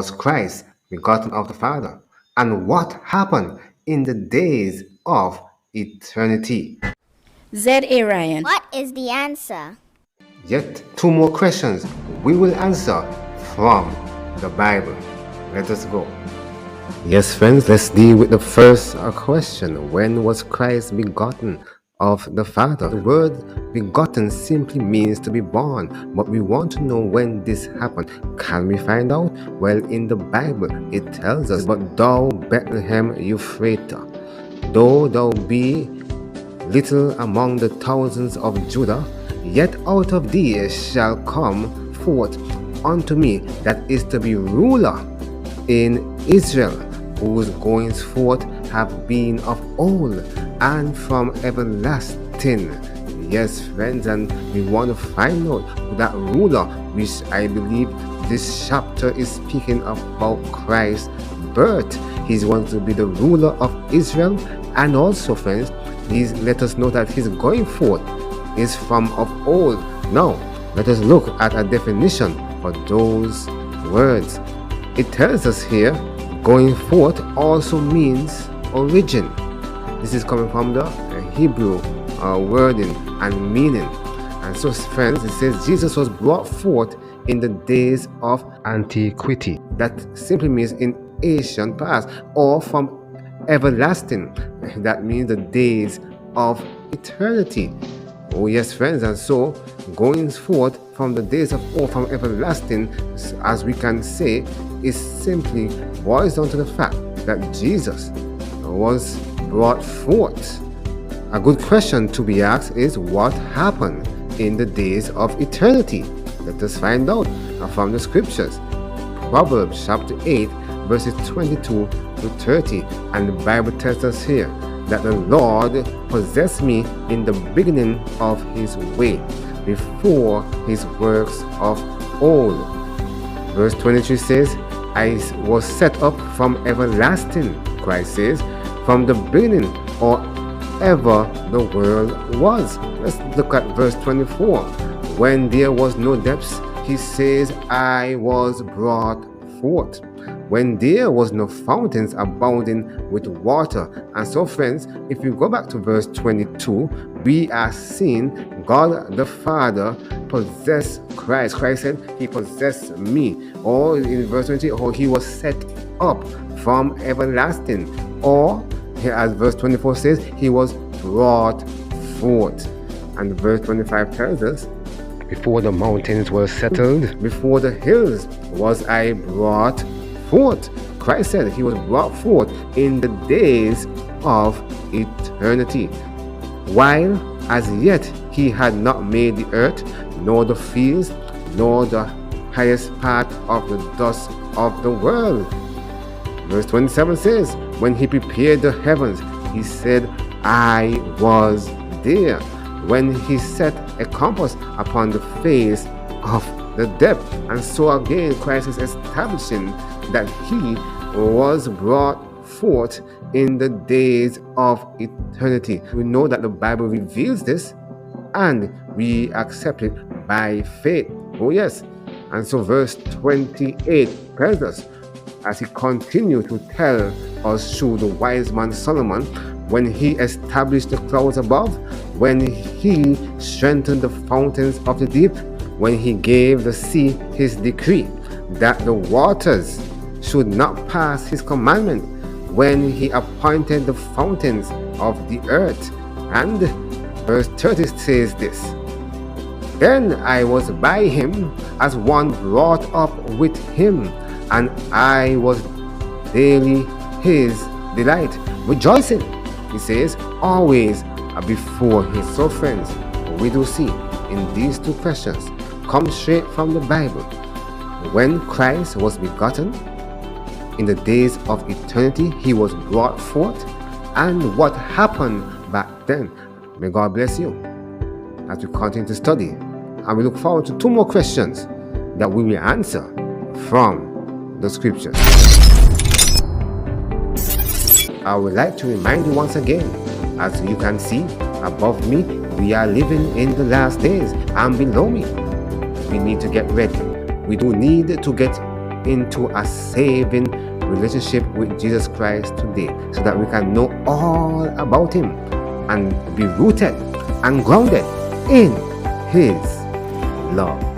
was Christ begotten of the Father? And what happened in the days of eternity? ZARyan. What is the answer? Yet two more questions we will answer from the Bible. Let us go. Yes, friends, let's deal with the first question. When was Christ begotten of the Father? The word begotten simply means to be born, but we want to know when this happened. Can we find out? Well, in the Bible, it tells us, "But thou, Bethlehem Ephratah, though thou be little among the thousands of Judah, yet out of thee shall come forth unto me that is to be ruler in Israel, whose goings forth have been of old and from everlasting." Yes, friends, and we want to find out that ruler, which I believe this chapter is speaking about Christ's birth. He's going to be the ruler of Israel, and also, friends, please let us know that his going forth is from of old. Now, let us look at a definition for those words. It tells us here, going forth also means origin. This is coming from the Hebrew wording and meaning. And so, friends, it says Jesus was brought forth in the days of antiquity. That simply means in ancient past, or from everlasting. That means the days of eternity. Oh yes, friends, and so going forth from the days of old, from everlasting, as we can say, is simply boils down to the fact that Jesus was brought forth. A good question to be asked is, what happened in the days of eternity? Let us find out from the scriptures. Proverbs chapter 8 verses 22 to 30, and the Bible tells us here that the Lord possessed me in the beginning of his way, before his works of old. Verse 23 says, I was set up from everlasting, Christ says, from the beginning, or ever the world was. Let's look at verse 24. When there was no depths, he says, I was brought forth. When there was no fountains abounding with water. And so, friends, if you go back to verse 22, we are seeing God the Father possess Christ. Christ said, he possessed me. Or in verse 20, or he was set up from everlasting. Or, as verse 24 says, he was brought forth. And verse 25 tells us, before the mountains were settled, before the hills was I brought forth. Christ said he was brought forth in the days of eternity, while as yet he had not made the earth, nor the fields, nor the highest part of the dust of the world. Verse 27 says, when he prepared the heavens, he said, I was there. When he set a compass upon the face of the depth. And so again, Christ is establishing that he was brought forth in the days of eternity. We know that the Bible reveals this, and we accept it by faith. Oh yes. And so verse 28 tells us, as he continued to tell us through the wise man Solomon, when he established the clouds above, when he strengthened the fountains of the deep, when he gave the sea his decree, that the waters should not pass his commandment, when he appointed the fountains of the earth. And verse 30 says this, then I was by him as one brought up with him, and I was daily his delight, rejoicing, he says, always before him. So friends, we do see in these two questions come straight from the Bible. When Christ was begotten, in the days of eternity, he was brought forth, and what happened back then. May God bless you as we continue to study. And we look forward to two more questions that we will answer from the scriptures. I would like to remind you once again, as you can see above me, we are living in the last days, and below me, we need to get ready. We do need to get into a saving relationship with Jesus Christ today, so that we can know all about Him and be rooted and grounded in His love.